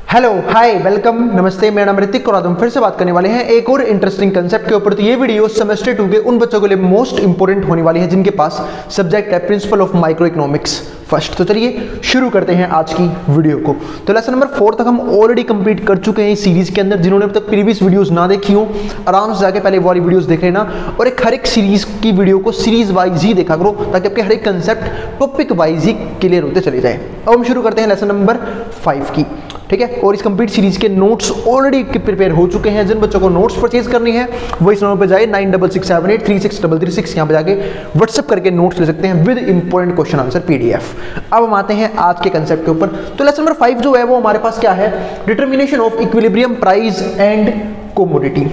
Hello hi welcome नमस्ते, मेरा नाम ऋतिक और आज हम फिर से बात करने वाले हैं एक और इंटरेस्टिंग कंसेप्ट के ऊपर। तो ये वीडियो सेमेस्टर 2 के उन बच्चों के लिए मोस्ट इंपोर्टेंट होने वाली है जिनके पास सब्जेक्ट है principle of micro economics first. तो चलिए शुरू करते हैं आज की वीडियो को। तो लेसन नंबर 4 तक हम ऑलरेडी कंप्लीट कर चुके हैं इस सीरीज के अंदर। जिन्होंने अब तक प्रीवियस वीडियोस ना देखी हो आराम से जाके पहले वाली वीडियोस देख लेना और हर एक सीरीज की वीडियो को सीरीज वाइज ही देखा करो ताकि आपके हर एक कंसेप्ट टॉपिक वाइज ही क्लियर होते चले जाए। अब हम शुरू करते हैं लेसन नंबर 5 की, ठीक है। और इस कंप्लीट सीरीज के नोट्स ऑलरेडी प्रिपेयर हो चुके हैं। जिन बच्चों को नोट्स परचेज करनी है वो इस नंबर पे जाए 9667836336 यहाँ पे जाके व्हाट्सएप करके नोट्स ले सकते हैं with important question answer PDF. अब हम आते हैं आज के कंसेप्ट के ऊपर। तो लेसन नंबर 5 जो है वो हमारे पास क्या है, determination of equilibrium price and commodity.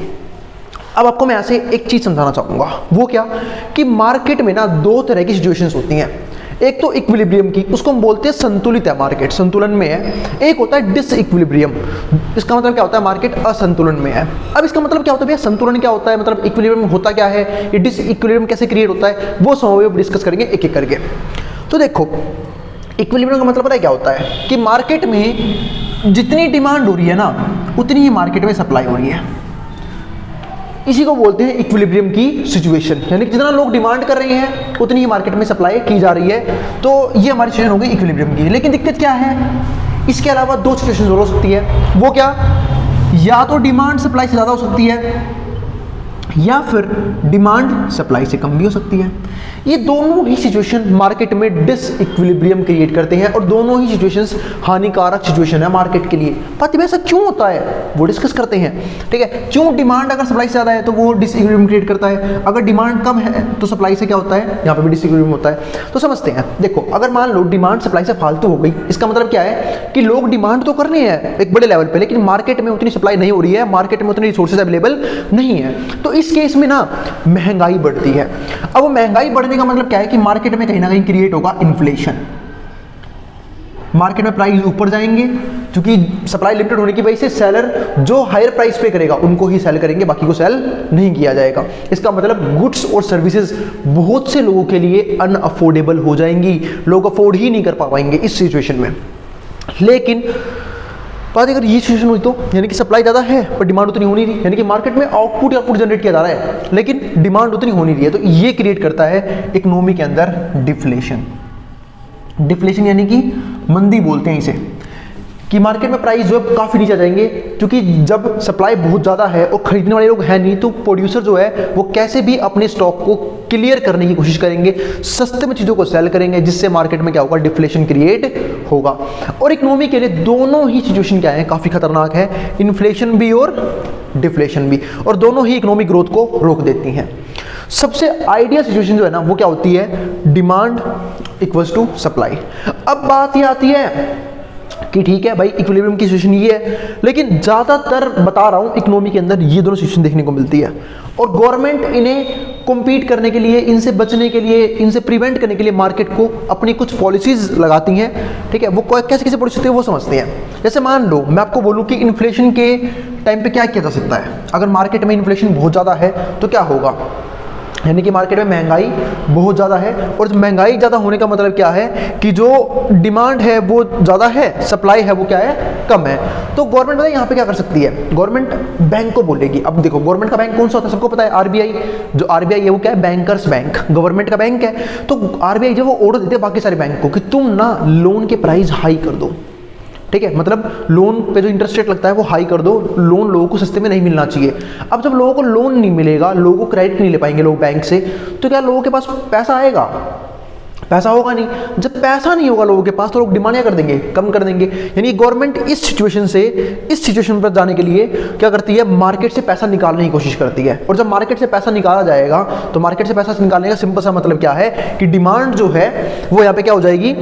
अब आपको मैं ऐसे एक चीज समझाना चाहूंगा, वो क्या कि मार्केट में ना दो तरह की सिचुएशंस होती हैं। एक तो इक्विलिब्रियम की, उसको हम बोलते हैं संतुलित है, मार्केट संतुलन में है। एक होता है डिसइक्विलिब्रियम, इसका मतलब क्या होता है मार्केट असंतुलन में है। अब इसका मतलब क्या होता है भैया, संतुलन क्या होता है, मतलब इक्विलिब्रियम होता क्या है, ये डिसइक्विलिब्रियम कैसे क्रिएट होता है, वो सब डिस्कस करेंगे एक एक करके। तो देखो इक्विलिब्रियम का मतलब पता है क्या होता है कि मार्केट में जितनी डिमांड हो रही है ना उतनी ही मार्केट में सप्लाई हो रही है। इसी को बोलते हैं इक्विलिब्रियम की सिचुएशन, यानी कि जितना लोग डिमांड कर रहे हैं उतनी ही मार्केट में सप्लाई की जा रही है। तो ये हमारी सिचुएशन हो गई इक्विलिब्रियम की। लेकिन दिक्कत क्या है, इसके अलावा दो सिचुएशन और हो सकती है। वो क्या, या तो डिमांड सप्लाई से ज़्यादा हो सकती है या फिर डिमांड सप्लाई से कम भी हो सकती है। ये दोनों ही सिचुएशन मार्केट में डिसइक्विलिब्रियम क्रिएट करते हैं और दोनों ही सिचुएशंस हानिकारक सिचुएशन है मार्केट के लिए। पता है ऐसा क्यों होता है वो डिस्कस करते हैं, ठीक है। क्यों डिमांड अगर सप्लाई से ज़्यादा है तो वो डिसइक्विलिब्रियम क्रिएट करता है, अगर डिमांड कम है तो सप्लाई से क्या होता है, यहाँ पर भी डिसइक्विलिब्रियम होता है। तो समझते हैं, देखो अगर मान लो डिमांड सप्लाई से फालतू हो गई, इसका मतलब क्या है कि लोग डिमांड तो कर रहे हैं एक बड़े लेवल पर, लेकिन मार्केट में उतनी सप्लाई नहीं हो रही है, मार्केट में उतनी रिसोर्सेज अवेलेबल नहीं है। तो इस केस में ना महंगाई बढ़ती है। अब वो महंगाई बढ़ने का मतलब क्या है कि मार्केट में कहीं ना कहीं क्रिएट होगा इन्फ्लेशन। मार्केट में प्राइस ऊपर जाएंगे क्योंकि सप्लाई लिमिटेड होने की वजह से सेलर जो हायर प्राइस पे करेगा उनको ही सेल करेंगे, बाकी को सेल नहीं किया जाएगा। इसका मतलब गुड्स और सर्विसेज बहुत से लोगों के लिए अनअफोर्डेबल हो जाएंगी, लोग अफोर्ड ही नहीं कर पाएंगे इस सिचुएशन में। लेकिन बात अगर ये सिचुएशन हुई तो यानी कि सप्लाई ज़्यादा है पर डिमांड उतनी हो नहीं रही, यानी कि मार्केट में आउटपुट जनरेट किया जा रहा है लेकिन डिमांड उतनी हो नहीं रही है। तो ये क्रिएट करता है इकोनॉमी के अंदर डिफ्लेशन। डिफ्लेशन यानी कि मंदी बोलते हैं इसे, कि मार्केट में प्राइस जो है काफ़ी नीचे आ जाएंगे क्योंकि जब सप्लाई बहुत ज़्यादा है और खरीदने वाले लोग हैं नहीं तो प्रोड्यूसर जो है वो कैसे भी अपने स्टॉक को क्लियर करने की कोशिश करेंगे, सस्ते में चीज़ों को सेल करेंगे, जिससे मार्केट में क्या होगा, डिफ्लेशन क्रिएट होगा। और इकोनॉमी के लिए दोनों ही सिचुएशन क्या है, काफ़ी खतरनाक है, इन्फ्लेशन भी और डिफ्लेशन भी, और दोनों ही इकोनॉमिक ग्रोथ को रोक देती हैं। सबसे आइडियल सिचुएशन जो है ना वो क्या होती है, डिमांड इक्वल्स टू सप्लाई। अब बात ये आती है कि ठीक है भाई इक्विलिब्रियम की सिचुएशन ये है, लेकिन ज़्यादातर बता रहा हूँ इकोनॉमी के अंदर ये दोनों सिचुएशन देखने को मिलती है और गवर्नमेंट इन्हें कॉम्पीट करने के लिए, इनसे बचने के लिए, इनसे प्रिवेंट करने के लिए मार्केट को अपनी कुछ पॉलिसीज लगाती हैं, ठीक है। वो कैसे कैसे पॉलिसी होती है वो समझते हैं। जैसे मान लो मैं आपको बोलूँ कि इन्फ्लेशन के टाइम पे क्या किया जा सकता है, अगर मार्केट में इन्फ्लेशन बहुत ज़्यादा है तो क्या होगा, यानी कि मार्केट में महंगाई बहुत ज़्यादा है और महंगाई ज़्यादा होने का मतलब क्या है कि जो डिमांड है वो ज़्यादा है, सप्लाई है वो क्या है, कम है। तो गवर्नमेंट बताइए यहाँ पे क्या कर सकती है, गवर्नमेंट बैंक को बोलेगी। अब देखो गवर्नमेंट का बैंक कौन सा होता है, सबको पता है आरबीआई। जो आरबीआई है वो क्या है, बैंकर्स बैंक, गवर्नमेंट का बैंक है। तो आरबीआई जो वो ऑर्डर देते हैं बाकी सारे बैंक को कि तुम ना लोन के प्राइस हाई कर दो, ठीक है, मतलब लोन पे जो इंटरेस्ट रेट लगता है वो हाई कर दो, लोन लोगों को सस्ते में नहीं मिलना चाहिए। अब जब लोगों को लोन नहीं मिलेगा, लोगों को क्रेडिट नहीं ले पाएंगे लोग बैंक से, तो क्या लोगों के पास पैसा आएगा, पैसा होगा नहीं। जब पैसा नहीं होगा लोगों के पास तो लोग डिमांड क्या कर देंगे, कम कर देंगे। यानी गवर्नमेंट इस सिचुएशन पर जाने के लिए क्या करती है, मार्केट से पैसा निकालने की कोशिश करती है। और जब मार्केट से पैसा निकाला जाएगा तो मार्केट से पैसा निकालने का सिंपल सा मतलब क्या है कि डिमांड जो है वो यहाँ पे क्या हो जाएगी,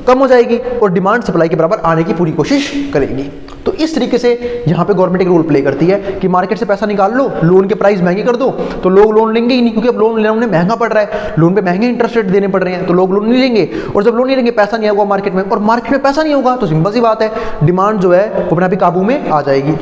कम हो जाएगी और डिमांड सप्लाई के बराबर आने की पूरी कोशिश करेगी। तो इस तरीके से यहाँ पे गवर्नमेंट एक रोल प्ले करती है कि मार्केट से पैसा निकाल लो, लोन के प्राइस महंगे कर दो, तो लोग लोन लेंगे ही नहीं क्योंकि अब लोन लेना उन्हें महंगा पड़ रहा है, लोन पे महंगे इंटरेस्ट रेट देने पड़ रहे हैं, तो लोग लोन नहीं लेंगे। और जब लोन नहीं लेंगे पैसा नहीं आएगा मार्केट में, और मार्केट में पैसा नहीं होगा तो सिंपल सी बात है डिमांड जो है वो अपने आप ही काबू में आ जाएगी।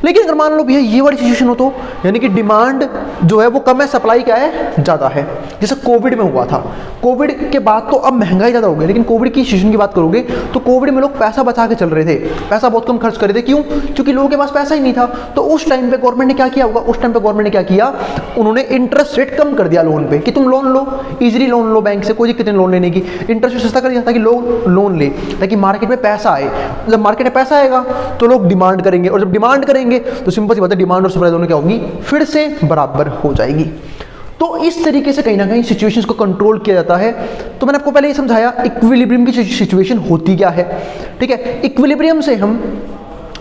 लेकिन अगर मान लो भैया ये वाली सिचुएशन हो तो यानी कि डिमांड जो है वो कम है, सप्लाई क्या है, ज़्यादा है। जैसे कोविड में हुआ था, कोविड के बाद तो अब महंगाई ज़्यादा हो गई, लेकिन कोविड की सिचुएशन की बात करोगे तो कोविड में लोग पैसा बचा के चल रहे थे, पैसा बहुत कम खर्च कर रहे थे। क्यों? क्योंकि लोगों के पास पैसा ही नहीं था। तो उस टाइम पे गवर्नमेंट ने क्या किया होगा, उस टाइम पे गवर्नमेंट ने क्या किया, उन्होंने इंटरेस्ट रेट कम कर दिया लोन पे, कि तुम लोन लो, इजीली लोन लो बैंक से, कोई दिक्कत नहीं लोन लेने की, इंटरेस्ट रेट सस्ता कर दिया ताकि लोग लोन ले, ताकि मार्केट में पैसा आए। जब मार्केट में पैसा आएगा तो लोग डिमांड करेंगे, और जब डिमांड करेंगे तो सिंपल सी बात है, डिमांड और सप्लाई दोनों क्या होगी, फिर से बराबर हो जाएगी। तो इस तरीके से कहीं ना कहीं सिचुएशंस को कंट्रोल किया जाता है। तो मैंने आपको पहले ये समझाया इक्विलिब्रियम की सिचुएशन होती क्या है, ठीक है। इक्विलिब्रियम से हम,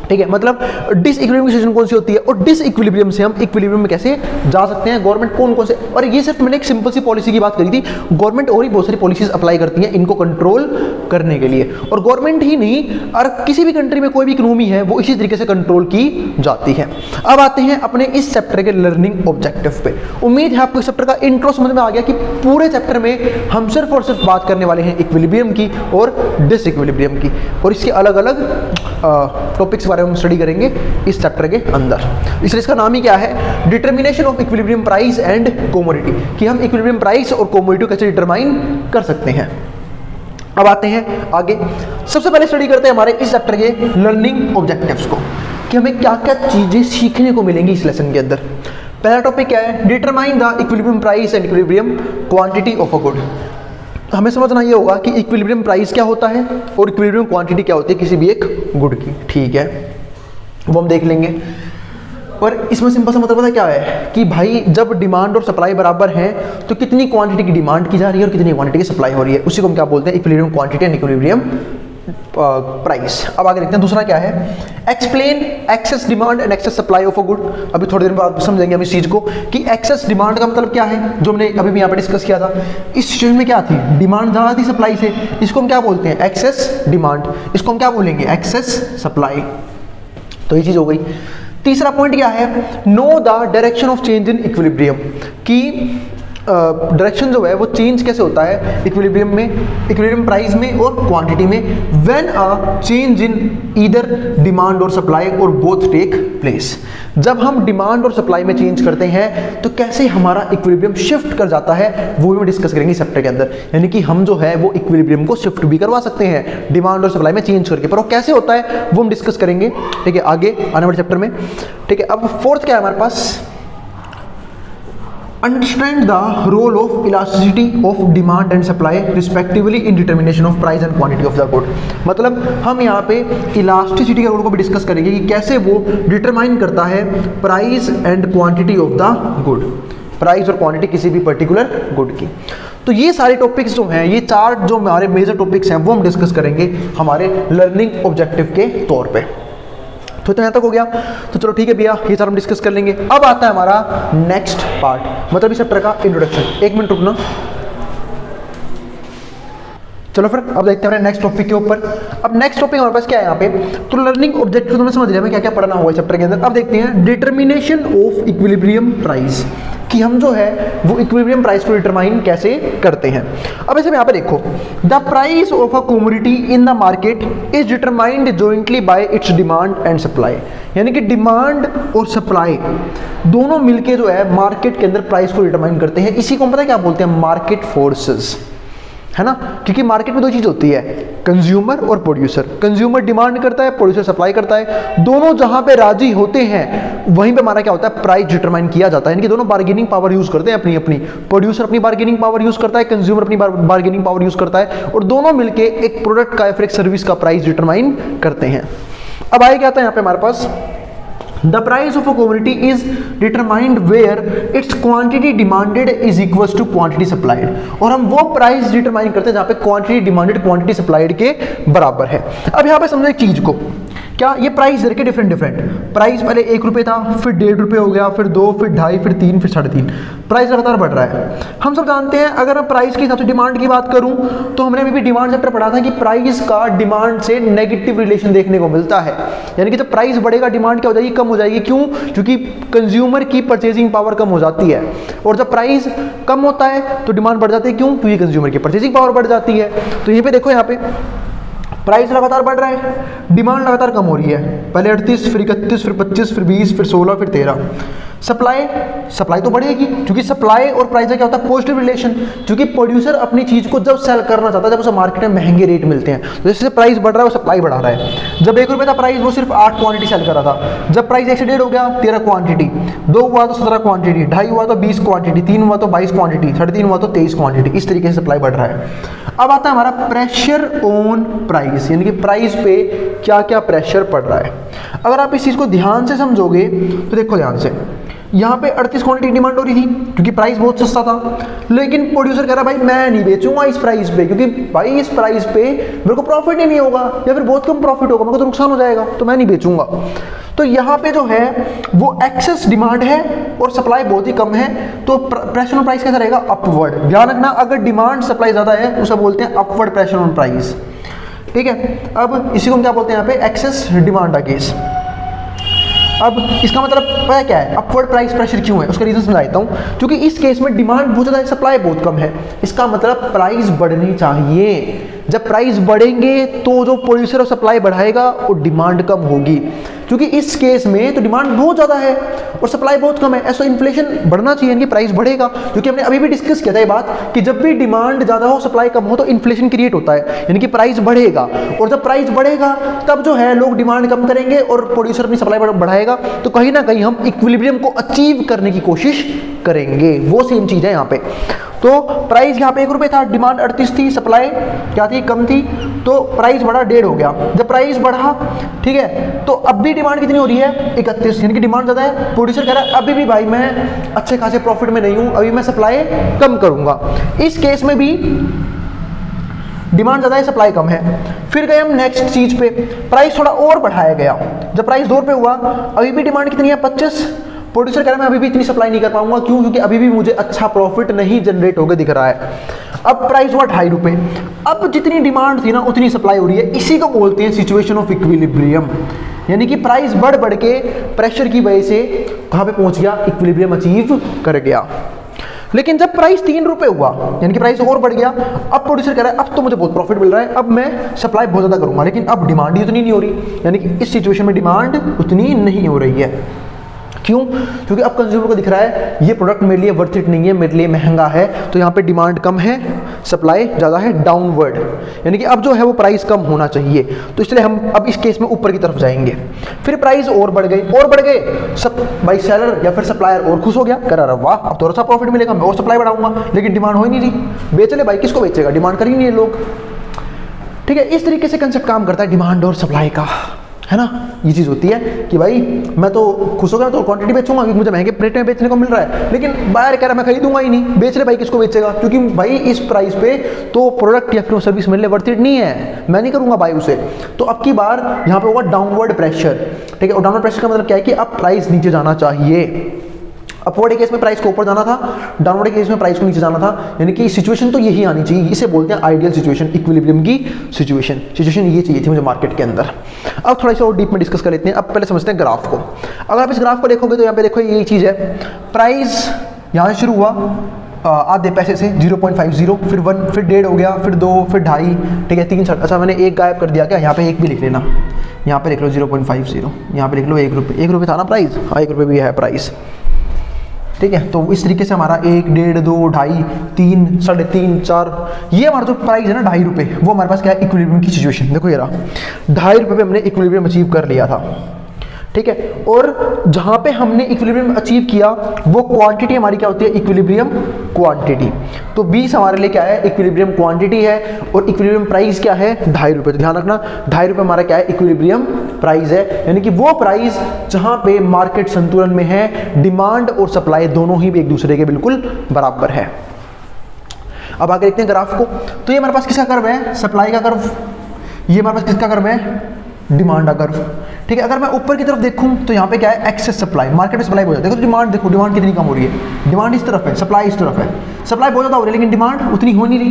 ठीक है, मतलब डिसइक्विलिब्रियम की सिचुएशन कौन सी होती है, और डिसइक्विलिब्रियम से हम इक्विलिब्रियम में कैसे जा सकते हैं, गवर्नमेंट कौन कौन से, और ये सिर्फ मैंने एक सिंपल सी पॉलिसी की बात करी थी। गवर्नमेंट और ही बहुत सारी पॉलिसीज अप्लाई करती हैं इनको कंट्रोल करने के लिए, और गवर्नमेंट ही नहीं, और किसी भी कंट्री में कोई भी इकोनॉमी है वो इसी तरीके से कंट्रोल की जाती है। अब आते हैं अपने इस चैप्टर के लर्निंग ऑब्जेक्टिव पे। उम्मीद है आपको इस चैप्टर का इंट्रो समझ में आ गया कि पूरे चैप्टर में हम सिर्फ और सिर्फ बात करने वाले हैं इक्विलिब्रियम की और डिसइक्विलिब्रियम की, और इसके अलग अलग टॉपिक्स बारे में हम स्टडी करेंगे इस चैप्टर के अंदर। इसलिए इसका नाम ही क्या है, determination of equilibrium price and commodity, कि हम इक्विलिब्रियम प्राइस और कमोडिटी को कैसे डिटरमाइन कर सकते हैं। अब आते हैं आगे, सबसे पहले स्टडी करते हैं हमारे इस चैप्टर के लर्निंग ऑब्जेक्टिव्स को, कि हमें क्या क्या चीजें सीखने को मिलेंगी इस लेसन के अंदर। पहला टॉपिक क्या है, determine the equilibrium price and equilibrium quantity of a good. हमें समझना ये होगा कि इक्विलिब्रियम प्राइस क्या होता है और इक्विलिब्रियम क्वांटिटी क्या होती है किसी भी एक गुड की, ठीक है, वो हम देख लेंगे। पर इसमें सिंपल सा मतलब पता क्या है कि भाई जब डिमांड और सप्लाई बराबर है तो कितनी क्वांटिटी की डिमांड की जा रही है और कितनी क्वांटिटी की सप्लाई हो रही है, उसी को हम क्या बोलते हैं, equilibrium quantity and equilibrium price. अब आगे देखते हैं दूसरा क्या है, explain excess demand and excess supply of a good. अभी थोड़ी देर बाद समझेंगे हम इस चीज को कि एक्सेस डिमांड का मतलब क्या है, जो हमने अभी भी यहाँ पे डिस्कस किया था। इस सिचुएशन में क्या थी, डिमांड ज़्यादा थी सप्लाई से, इसको हम क्या बोलते हैं, एक्सेस डिमांड, इसको हम क्या बोलेंगे, एक्सेस सप्लाई। तो ये चीज हो गई। तीसरा पॉइंट क्या है, know the direction of change in equilibrium, कि डायरेक्शन जो है वो चेंज कैसे होता है इक्विलिब्रियम में, इक्विलिब्रियम प्राइस में और क्वांटिटी में, when a change in either demand और सप्लाई और बोथ टेक प्लेस। जब हम डिमांड और सप्लाई में चेंज करते हैं तो कैसे हमारा इक्विलिब्रियम शिफ्ट कर जाता है, वो भी हम डिस्कस करेंगे इस चैप्टर के अंदर। यानी कि हम जो है वो इक्विलिब्रियम को शिफ्ट भी करवा सकते हैं डिमांड और सप्लाई में चेंज करके, पर वो कैसे होता है वो हम डिस्कस करेंगे, ठीक है, आगे आने वाले चैप्टर में, ठीक है। अब फोर्थ क्या है हमारे पास, understand the role of elasticity of demand and supply respectively in determination of price and quantity of the good. मतलब हम यहाँ पे इलास्टिसिटी के रोल को भी डिस्कस करेंगे कि कैसे वो डिटरमाइन करता है price and quantity of the good, price और क्वांटिटी किसी भी पर्टिकुलर गुड की। तो ये सारे टॉपिक्स जो हैं, ये चार जो हमारे मेजर टॉपिक्स हैं वो हम डिस्कस करेंगे हमारे लर्निंग ऑब्जेक्टिव के तौर पे। तो इतना तक हो गया, तो चलो ठीक है भैया, ये सारा हम डिस्कस कर लेंगे। अब आता है हमारा नेक्स्ट पार्ट, मतलब इस चैप्टर का इंट्रोडक्शन। एक मिनट रुकना, चलो फिर अब देखते हैं नेक्स्ट टॉपिक के ऊपर। अब नेक्स्ट टॉपिक हमारे पास क्या है यहाँ पे, तो लर्निंग ऑब्जेक्टिव तुमने समझ लिया हमें क्या क्या पढ़ना होगा इस चैप्टर के अंदर। अब देखते हैं डिटर्मिनेशन ऑफ इक्विलिब्रियम प्राइस, कि हम जो है वो इक्विलिब्रियम प्राइस को डिटरमाइन कैसे करते हैं। अब ऐसे में यहाँ पे देखो, the price of a commodity in the market is determined jointly bye it's demand and supply. यानी कि डिमांड और सप्लाई दोनों मिलके जो है मार्केट के अंदर प्राइस को डिटरमाइन करते हैं। इसी को हम पता है क्या बोलते हैं, मार्केट फोर्सेस, है ना। क्योंकि मार्केट में दो चीज होती है, कंज्यूमर और प्रोड्यूसर। कंज्यूमर डिमांड करता है, प्रोड्यूसर सप्लाई करता है, दोनों जहां पे राजी होते हैं वहीं पे हमारा क्या होता है, प्राइस डिटरमाइन किया जाता है। यानी कि दोनों बार्गेनिंग पावर यूज करते हैं अपनी अपनी, प्रोड्यूसर अपनी बार्गेनिंग पावर यूज करता है, कंज्यूमर अपनी बार्गेनिंग पावर यूज करता है, और दोनों मिलके एक प्रोडक्ट का या फिर एक सर्विस का प्राइस डिटरमाइन करते हैं। अब आगे क्या आता है यहाँ पे हमारे पास, The price of a commodity is determined where its quantity demanded is equals to quantity supplied। और हम वो प्राइस डिटरमाइन करते हैं जहाँ पे क्वांटिटी डिमांडेड क्वांटिटी सप्लाइड के बराबर है। अब यहाँ पे समझो एक चीज को, क्या ये प्राइस रखे डिफरेंट प्राइस, पहले 1 रुपये था, फिर 1.5 रुपये हो गया, फिर 2, फिर 2.5, फिर 3, फिर 3.5, प्राइस लगातार बढ़ रहा है। हम सब जानते हैं, अगर मैं प्राइस के हिसाब से डिमांड की बात करूं तो हमने अभी भी डिमांड चैप्टर पढ़ा था कि प्राइस का डिमांड से नेगेटिव रिलेशन देखने को मिलता है। यानी कि जब प्राइस बढ़ेगा डिमांड क्या हो जाएगी, कम हो जाएगी। क्यों? क्योंकि कंज्यूमर की परचेजिंग पावर कम हो जाती है, और जब प्राइस कम होता है तो डिमांड बढ़ जाती है। क्यों? क्योंकि कंज्यूमर की परचेजिंग पावर बढ़ जाती है। तो यहीं पे देखो, यहाँ पे प्राइस लगातार बढ़ रहा है, डिमांड लगातार कम हो रही है। पहले 38, फिर 31, फिर 25, फिर 20, फिर 16, फिर 13। सप्लाई तो बढ़ेगी, क्योंकि सप्लाई और प्राइस का क्या होता है, पॉजिटिव रिलेशन। क्योंकि प्रोड्यूसर अपनी चीज को जब सेल करना चाहता है, जब उसे मार्केट में महंगे रेट मिलते हैं, तो जैसे प्राइस बढ़ रहा है वो सप्लाई बढ़ा रहा है। जब 1 रुपये था प्राइस, वो सिर्फ 8 क्वांटिटी सेल कर रहा था। जब प्राइस 1 से 1.5 हो गया, 13 क्वांटिटी, 2 हुआ तो 17 क्वांटिटी, 2.5 हुआ तो 20 क्वांटिटी, 3 हुआ तो 22 क्वांटिटी, 3.5 हुआ तो 23 क्वांटिटी। इस तरीके से सप्लाई बढ़ रहा है। अब आता है हमारा प्रेशर ऑन प्राइस, यानी कि प्राइस पे क्या क्या प्रेशर पड़ रहा है। अगर आप इस चीज को ध्यान से समझोगे तो देखो ध्यान से, यहाँ पे 38 क्वांटिटी डिमांड हो रही थी क्योंकि प्राइस बहुत सस्ता था, लेकिन प्रोड्यूसर कह रहा भाई मैं नहीं बेचूंगा इस प्राइस पे, क्योंकि भाई इस प्राइस पे मेरे को प्रॉफिट ही नहीं होगा या फिर बहुत कम प्रॉफिट होगा, मेरे को तो नुकसान हो जाएगा, तो मैं नहीं बेचूंगा। तो यहाँ पे जो है वो एक्सेस डिमांड है और सप्लाई बहुत ही कम है, तो प्रेशर ऑन प्राइस कैसा रहेगा, अपवर्ड। ध्यान रखना, अगर डिमांड सप्लाई ज्यादा है उसे बोलते हैं अपवर्ड प्रेशर ऑन प्राइस। ठीक है, अब इसी को हम क्या बोलते हैं यहाँ पे, एक्सेस डिमांड का केस। अब इसका मतलब पता क्या है, अपवर्ड प्राइस प्रेशर क्यों है, उसका रीजन समझा देता हूँ। क्योंकि इस केस में डिमांड बहुत ज़्यादा है, सप्लाई बहुत कम है, इसका मतलब प्राइस बढ़नी चाहिए। जब प्राइस बढ़ेंगे तो जो प्रोड्यूसर और सप्लाई बढ़ाएगा और डिमांड कम होगी, क्योंकि इस केस में तो डिमांड बहुत ज़्यादा है और सप्लाई बहुत कम है, ऐसा इन्फ्लेशन बढ़ना चाहिए, यानी प्राइस बढ़ेगा। क्योंकि हमने अभी भी डिस्कस किया था ये बात कि जब भी डिमांड ज़्यादा हो सप्लाई कम हो तो इन्फ्लेशन क्रिएट होता है, यानी कि प्राइस बढ़ेगा। और जब प्राइस बढ़ेगा तब जो है लोग डिमांड कम करेंगे और प्रोड्यूसर अपनी सप्लाई बढ़ाएगा, तो कहीं ना कहीं हम इक्विलिब्रियम को अचीव करने की कोशिश करेंगे। वो सेम चीज़ है यहाँ पे। तो प्राइस यहाँ पे 1 रुपये था, डिमांड 38 थी, सप्लाई क्या थी, कम थी, तो प्राइस बढ़ा 1.5 हो गया। जब प्राइस बढ़ा, ठीक है, तो अब भी डिमांड कितनी हो रही है, 31, यानी कि डिमांड ज़्यादा है। प्रोड्यूसर कह रहा है अभी भी भाई मैं अच्छे खासे प्रॉफिट में नहीं हूँ, अभी मैं सप्लाई कम करूँगा। इस केस में भी डिमांड ज़्यादा है, सप्लाई कम है। फिर गए हम नेक्स्ट चीज़ पे, प्राइस थोड़ा और बढ़ाया गया। जब प्राइस 2 रुपये हुआ, अभी भी डिमांड कितनी है, 25। प्रोड्यूसर कह रहा है मैं अभी भी इतनी सप्लाई नहीं कर पाऊंगा, क्यों, क्योंकि अभी भी मुझे अच्छा प्रॉफिट नहीं जनरेट होकर दिख रहा है। अब प्राइस हुआ 2.5 रुपये। अब जितनी डिमांड थी ना उतनी सप्लाई हो रही है, इसी को बोलते हैं सिचुएशन ऑफ इक्विलिब्रियम। यानी कि प्राइस बढ़ बढ़ के प्रेशर की वजह से कहाँ पे पहुंच गया, इक्विलिब्रियम अचीव कर गया। लेकिन जब प्राइस 3 रुपये हुआ, यानी कि प्राइस और बढ़ गया, अब प्रोड्यूसर कह रहा है अब तो मुझे बहुत प्रॉफिट मिल रहा है, अब मैं सप्लाई बहुत ज़्यादा करूंगा, लेकिन अब डिमांड ही उतनी नहीं हो रही, यानी कि इस सिचुएशन में डिमांड उतनी नहीं हो रही है। क्यों, क्योंकि अब कंज्यूमर को दिख रहा है ये प्रोडक्ट मेरे लिए वर्थ इट नहीं है, मेरे लिए महंगा है, तो यहाँ पे डिमांड कम है, सप्लाई ज़्यादा है, डाउनवर्ड, यानी कि अब जो है वो प्राइस कम होना चाहिए। तो इसलिए हम अब इस केस में ऊपर की तरफ जाएंगे। फिर प्राइस और बढ़ गए, सब भाई सेलर या फिर सप्लायर और खुश हो गया, कह रहा वाह अब थोड़ा सा प्रॉफिट मिलेगा, मैं और सप्लाई बढ़ाऊंगा, लेकिन डिमांड हो ही नहीं रही। बेच ले भाई, किसको बेचेगा, डिमांड कर ही नहीं है लोग। ठीक है, इस तरीके से कंसेप्ट काम करता है डिमांड और सप्लाई का, है ना। ये चीज़ होती है कि भाई मैं तो खुश हो गया तो क्वांटिटी बेचूंगा क्योंकि मुझे महंगे रेट में बेचने को मिल रहा है, लेकिन बायर कह रहा है मैं खरीदूंगा ही नहीं, बेच ले भाई, किसको बेचेगा, क्योंकि भाई इस प्राइस पे तो प्रोडक्ट या फिर सर्विस मेरे लिए वर्थ इट नहीं है, मैं नहीं करूंगा भाई उसे। तो अब की बार यहाँ पे होगा डाउनवर्ड प्रेशर। ठीक है, और डाउनवर्ड प्रेशर का मतलब क्या है कि अब प्राइस नीचे जाना चाहिए। अपवर्ड केस में प्राइस को ऊपर जाना था, डाउनवर्ड केस में प्राइस को नीचे जाना था, यानी कि सिचुएशन तो यही आनी चाहिए। इसे बोलते हैं आइडियल सिचुएशन, इक्विलिब्रियम की सिचुएशन ये चाहिए थी मुझे मार्केट के अंदर। अब थोड़ा सा और डीप में डिस्कस कर लेते हैं। अब पहले समझते हैं ग्राफ को। अगर आप इस ग्राफ को देखोगे तो यहाँ पे देखो यही चीज़ है, प्राइस यहाँ से शुरू हुआ आधे पैसे से 0.50, फिर 1, फिर 1.5 हो गया, फिर 2, फिर 2.5, ठीक है 3, 4। अच्छा मैंने एक गायब कर दिया क्या, यहाँ पे एक भी लिख लेना, यहाँ पे लिख लो 0.50, यहाँ पे लिख लो 1 रुपये। 1 रुपये था ना प्राइस, हाँ 1 रुपये भी है प्राइस। ठीक है, तो इस तरीके से हमारा 1, 1.5, 2, 2.5, 3, 3.5, 4, ये हमारा जो प्राइस है ना 2.5 रुपये, वो हमारे पास क्या है, इक्विलिब्रियम की सिचुएशन। देखो ये रहा 2.5 रुपये पे हमने इक्विलिब्रियम अचीव कर लिया था। ठीक है, और जहाँ पे हमने इक्विलिब्रियम अचीव किया वो क्वांटिटी हमारी क्या होती है, इक्विलिब्रियम क्वांटिटी। तो 20 हमारे लिए क्या है, इक्विलिब्रियम क्वांटिटी है, और इक्विलिब्रियम प्राइस क्या है, 2.5 रुपये। तो ध्यान रखना 2.5 रुपये हमारा क्या है, इक्विलिब्रियम प्राइस है, यानी कि वो प्राइस जहाँ पे मार्केट संतुलन में है, डिमांड और सप्लाई दोनों ही एक दूसरे के बिल्कुल बराबर है। अब आगे देखते हैं ग्राफ को। तो ये हमारे पास किसका कर्व है, सप्लाई का कर्व। ये हमारे पास किसका कर्व है, डिमांड का कर्व। ठीक है, अगर मैं ऊपर की तरफ देखूं तो यहाँ पे क्या है, एक्सेस सप्लाई, मार्केट में सप्लाई बहुत ज़्यादा। देखो डिमांड, देखो डिमांड कितनी कम हो रही है, डिमांड इस तरफ है, सप्लाई इस तरफ है। सप्लाई बहुत ज़्यादा हो रही है लेकिन डिमांड उतनी हो नहीं रही।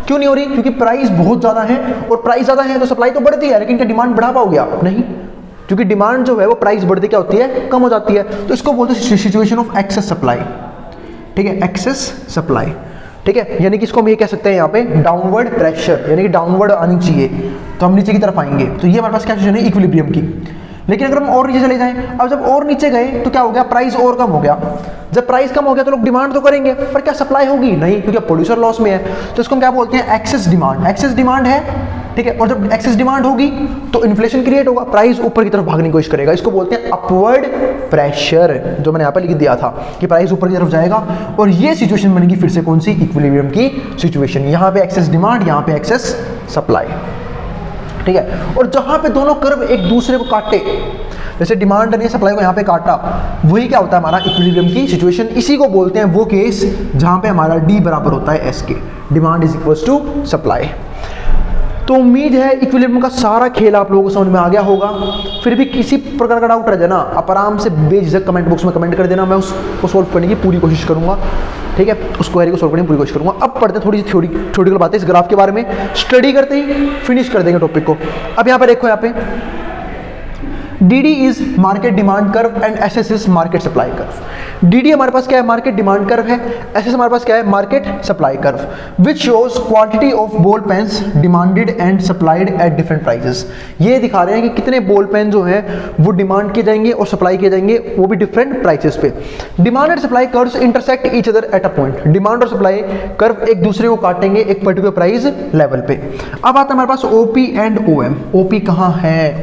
क्यों नहीं हो रही, क्योंकि प्राइस बहुत ज़्यादा है, और प्राइस ज़्यादा है तो सप्लाई तो बढ़ती है, लेकिन क्या डिमांड बढ़ा पाओगे आप, नहीं, क्योंकि डिमांड जो है वो प्राइस बढ़ते क्या होती है, कम हो जाती है। तो इसको बोलते हैं सिचुएशन ऑफ एक्सेस सप्लाई। ठीक है, एक्सेस सप्लाई। ठीक है, यानी कि इसको हम ये कह सकते हैं यहाँ पे डाउनवर्ड प्रेशर, यानी कि डाउनवर्ड आनी चाहिए, तो हम नीचे की तरफ आएंगे। तो ये हमारे पास क्या सिचुएशन है, इक्विलिब्रियम की। लेकिन अगर हम और नीचे चले जाएं, अब जब और नीचे गए तो क्या हो गया, प्राइस और कम हो गया। जब प्राइस कम हो गया तो लोग डिमांड तो करेंगे, पर क्या सप्लाई होगी? नहीं, क्योंकि प्रोड्यूसर लॉस में है। तो इसको हम क्या बोलते हैं, एक्सेस डिमांड। एक्सेस डिमांड है, ठीक है, और जब एक्सेस डिमांड होगी तो इन्फ्लेशन क्रिएट होगा, प्राइस ऊपर की तरफ भागने की कोशिश करेगा। इसको बोलते हैं अपवर्ड प्रेशर, जो मैंने यहाँ पे लिख दिया था कि प्राइस ऊपर की तरफ जाएगा। और ये सिचुएशन बनेगी फिर से कौन सी, इक्विलिब्रियम की सिचुएशन। यहाँ पे एक्सेस डिमांड, यहाँ पे एक्सेस सप्लाई, ठीक है। और जहां पे दोनों कर्व एक दूसरे को काटे, जैसे डिमांड ने सप्लाई को यहाँ पे काटा, वही क्या होता है हमारा इक्विलिब्रियम की सिचुएशन। इसी को बोलते हैं वो केस जहां पे हमारा डी बराबर होता है एस के, demand is equals to supply. तो उम्मीद है इक्विलिब्रियम का सारा खेल आप लोगों को समझ में आ गया होगा। फिर भी किसी प्रकार का डाउट रह जाए ना, आप आराम से बेझिझक कमेंट बॉक्स में कमेंट कर देना, मैं उसको सोल्व करने की पूरी कोशिश करूंगा, ठीक है, उस क्वेरी को सोल्व करने की पूरी कोशिश करूंगा। अब पढ़ते हैं थोड़ी सी थ्योरेटिकल बातें इस ग्राफ के बारे में, स्टडी करते ही फिनिश कर देंगे टॉपिक को। अब यहाँ पे देखो, यहाँ पे DD is market demand curve and SS is market supply curve. DD हमारे पास क्या है, मार्केट डिमांड कर्व है। SS हमारे पास क्या है, market supply curve, which shows quantity of ball pens demanded and supplied at different prices. ये दिखा रहे हैं कि कितने बॉल पेन जो हैं वो डिमांड किए जाएंगे और सप्लाई किए जाएंगे, वो भी डिफरेंट प्राइसेस पे। Demand and supply curves intersect each other at a point. Demand और सप्लाई कर्व एक दूसरे को काटेंगे एक पर्टिकुलर प्राइस लेवल पे। अब आता है हमारे पास OP एंड OM। OP कहाँ है,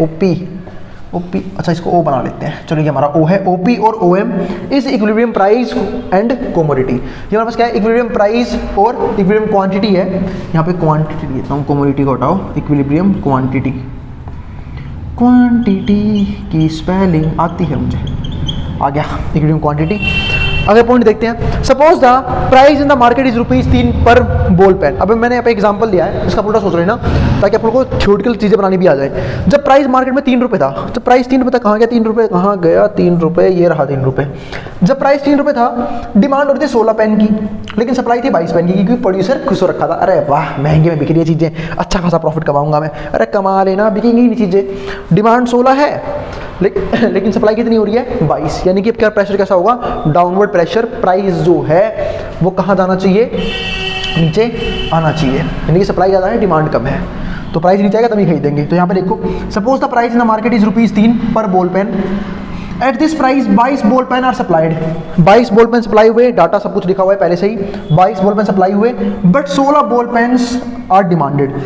OP, अच्छा इसको O बना लेते हैं, चलो ये हमारा O है। OP और OM is equilibrium price and commodity. ये हमारे पास क्या है, इक्विलिब्रियम प्राइस और इक्विलिब्रियम क्वांटिटी है। यहाँ पे क्वांटिटी लेता हूँ, कमोडिटी को हटाओ, इक्विलिब्रियम क्वांटिटी। क्वांटिटी की स्पेलिंग आती है मुझे, आ गया इक्विलिब्रियम क्वांटिटी। अगर पॉइंट देखते हैं, suppose the price in the market is ₹3 per ball pen. अब मैंने यहाँ पे एग्जांपल दिया है, इसका पूरा सोच रहे ना, ताकि आप लोगों को थ्योरेटिकल चीज़ें बनानी भी आ जाए। जब प्राइस मार्केट में ₹3 था, जब प्राइस ₹3 था, कहाँ गया ₹3, कहाँ गया ₹3, ये रहा ₹3। जब प्राइस ₹3 था, डिमांड हो रही थी 16 पेन की, लेकिन सप्लाई थी 22 पेन की, क्योंकि प्रोड्यूसर खुश हो रखा था, अरे वाह महंगे में बिक रही है चीज़ें, अच्छा खासा प्रॉफिट कमाऊंगा मैं, अरे कमा लेना, बिकेंगी नहीं चीज़ें। डिमांड 16 है, लेकिन सप्लाई कितनी हो रही है, 22, यानी कि क्या प्रेशर कैसा होगा, डाउनवर्ड प्रेशर। प्राइस जो है वो कहाँ जाना चाहिए, नीचे आना चाहिए, यानी कि सप्लाई ज़्यादा है, डिमांड कम है, तो प्राइस नीचे आएगा तभी खरीदेंगे। तो यहाँ पे देखो, suppose the price in the market is ₹3 per ball pen. At this price 22 ball pen are supplied. 22 ball pen supply हुए, डाटा सब कुछ लिखा हुआ है पहले से ही, 22 बॉल पेन सप्लाई हुए, but 16 ball pens are demanded.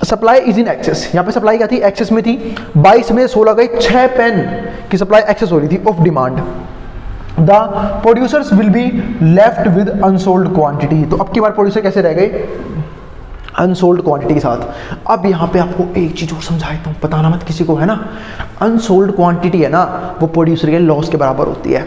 Supply is in excess. यहाँ पे सप्लाई क्या थी, एक्सेस में थी, 22 में 16 गई, 6 पेन की सप्लाई एक्सेस हो रही थी of demand. The producers will be left with unsold quantity. तो अब की बार प्रोड्यूसर कैसे रह गए, अनसोल्ड क्वांटिटी के साथ। अब यहाँ पे आपको एक चीज़ और समझा देता हूँ, बताना मत किसी को, है ना। अनसोल्ड क्वांटिटी है ना, वो प्रोड्यूसर के लॉस के बराबर होती है।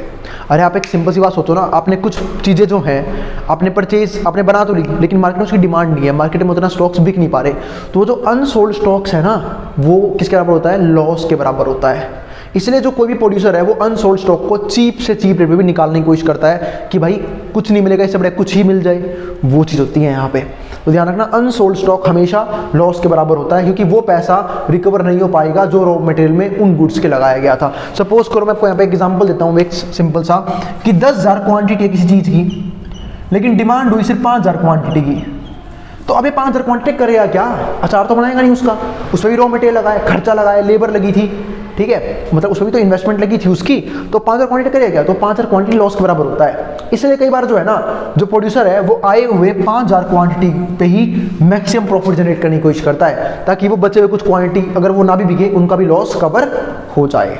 अरे आप एक सिंपल सी बात सोचो ना, आपने कुछ चीज़ें जो हैं आपने परचेज आपने बना तो ली, लेकिन मार्केट में उसकी डिमांड नहीं है, मार्केट में उतना स्टॉक्स बिक नहीं पा रहे, तो वो जो अनसोल्ड स्टॉक्स है ना, वो किसके बराबर होता है, लॉस के बराबर होता है। इसलिए जो कोई भी प्रोड्यूसर है वो अनसोल्ड स्टॉक को चीप से चीप रेट में भी निकालने की कोशिश करता है कि भाई कुछ नहीं मिलेगा, इससे बड़े कुछ ही मिल जाए, वो चीज़ होती है यहाँ पे। तो ध्यान रखना, अनसोल्ड स्टॉक हमेशा लॉस के बराबर होता है, क्योंकि वो पैसा रिकवर नहीं हो पाएगा जो रॉ मटेरियल में उन गुड्स के लगाया गया था। सपोज करो मैं आपको यहाँ पे एग्जांपल देता हूँ एक सिंपल सा, कि 10,000 क्वांटिटी है किसी चीज़ की, लेकिन डिमांड हुई सिर्फ 5,000 क्वांटिटी की। तो अब ये 5,000 क्वांटिटी करेगा क्या, अचार तो बनाएगा नहीं उसका, उसमें भी रॉ मटेरियल लगाया, खर्चा लगाया, लेबर लगी थी, ठीक है, मतलब उसमें भी तो इन्वेस्टमेंट लगी थी उसकी, तो 5,000 क्वांटिटी करेगा क्या, तो 5,000 क्वांटिटी लॉस के बराबर होता है। इसलिए कई बार जो है ना, जो प्रोड्यूसर है वो आए हुए 5,000 क्वांटिटी पे ही मैक्सिमम प्रॉफिट जनरेट करने की कोशिश करता है, ताकि वो बचे हुए कुछ क्वांटिटी अगर वो ना भी बिके उनका भी लॉस कवर हो जाए।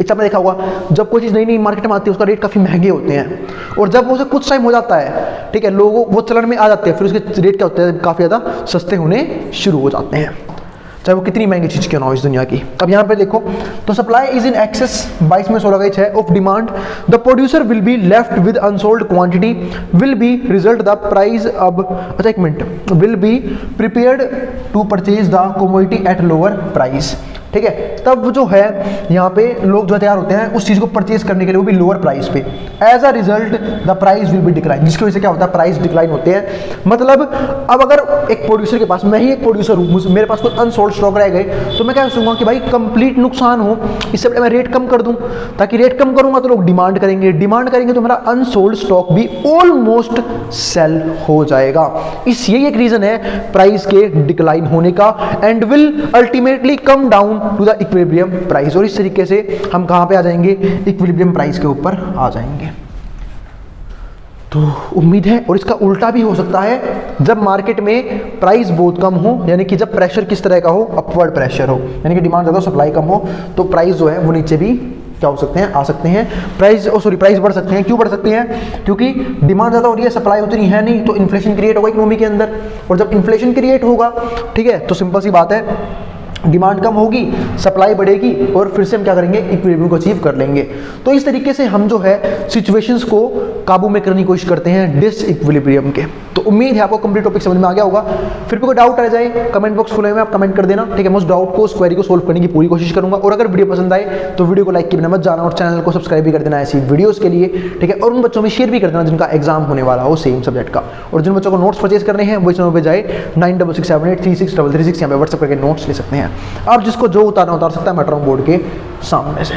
इतना आपने देखा होगा, जब कोई चीज़ नई नई मार्केट में आती है उसका रेट काफ़ी महंगे होते हैं, और जब वो उसे कुछ टाइम हो जाता है, ठीक है, लोगों वो चलन में आ जाते हैं, फिर उसके रेट क्या होते हैं, काफ़ी ज़्यादा सस्ते होने शुरू हो जाते हैं, चाहे वो कितनी महंगी चीज़ क्यों ना हो इस दुनिया की। अब यहाँ पे देखो, तो सप्लाई इज इन एक्सेस, 22 में 16 गई 6 of demand, the producer will be left with unsold quantity, will be result the price. अब अच्छा एक minute, will be prepared to purchase the commodity at lower price, ठीक है, तब जो है यहाँ पे लोग जो तैयार होते हैं उस चीज़ को परचेज करने के लिए, वो भी लोअर प्राइस पे। As a result the price will be decline, जिसकी वजह से क्या होता है, प्राइस डिक्लाइन होते हैं। मतलब अब अगर एक प्रोड्यूसर के पास, मैं ही एक प्रोड्यूसर हूँ, मेरे पास कुछ अनसोल्ड स्टॉक रह गए, तो मैं क्या सोचूंगा कि भाई कंप्लीट नुकसान हो, इससे पहले मैं रेट कम कर दूं, ताकि रेट कम करूंगा तो लोग डिमांड करेंगे, डिमांड करेंगे तो मेरा अनसोल्ड स्टॉक भी ऑलमोस्ट सेल हो जाएगा। इस यही एक रीजन है प्राइस के डिक्लाइन होने का, and will ultimately come down come to the equilibrium price. और इस तरीके से हम कहाँ पे आ जाएंगे, इक्विलिब्रियम प्राइस के ऊपर आ जाएंगे। तो उम्मीद है, और इसका उल्टा भी हो सकता है, जब मार्केट में प्राइस बहुत कम हो, यानी कि जब प्रेशर किस तरह का हो, अपवर्ड प्रेशर हो, यानी कि डिमांड ज़्यादा सप्लाई कम हो, तो प्राइस जो है वो नीचे भी क्या हो सकते हैं, आ सकते हैं। प्राइस बढ़ सकते हैं। क्यों बढ़ सकते हैं? क्योंकि डिमांड ज़्यादा हो रही है, सप्लाई उतनी है नहीं, तो इन्फ्लेशन क्रिएट होगा इकोनॉमी के अंदर। और जब इन्फ्लेशन क्रिएट होगा, ठीक है, तो सिंपल सी बात है, डिमांड कम होगी, सप्लाई बढ़ेगी, और फिर से हम क्या करेंगे, इक्विलिब्रियम को अचीव कर लेंगे। तो इस तरीके से हम जो है सिचुएशंस को काबू में करने की कोशिश करते हैं डिसइक्विलिब्रियम के। तो उम्मीद है आपको कंप्लीट टॉपिक समझ में आ गया होगा। फिर भी कोई डाउट आ जाए, कमेंट बॉक्स खुले में आप कमेंट कर देना, ठीक है। मैं उस डाउट को, उस क्वेरी को सोल्व करने की पूरी कोशिश करूंगा। और अगर वीडियो पसंद आए तो वीडियो को लाइक किए बिना मत जाना, और चैनल को सब्सक्राइब भी कर देना ऐसी वीडियोस के लिए, ठीक है। और उन बच्चों में शेयर भी कर देना जिनका एग्जाम होने वाला हो सेम सब्जेक्ट का। और जिन बच्चों को नोट्स परचेज करने हैं वो इस नंबर पे जाए 9667836336, यहाँ पे व्हाट्सएप करके नोट्स ले सकते हैं। आप जिसको जो उतारना उतार सकता है मेट्रो बोर्ड के सामने से।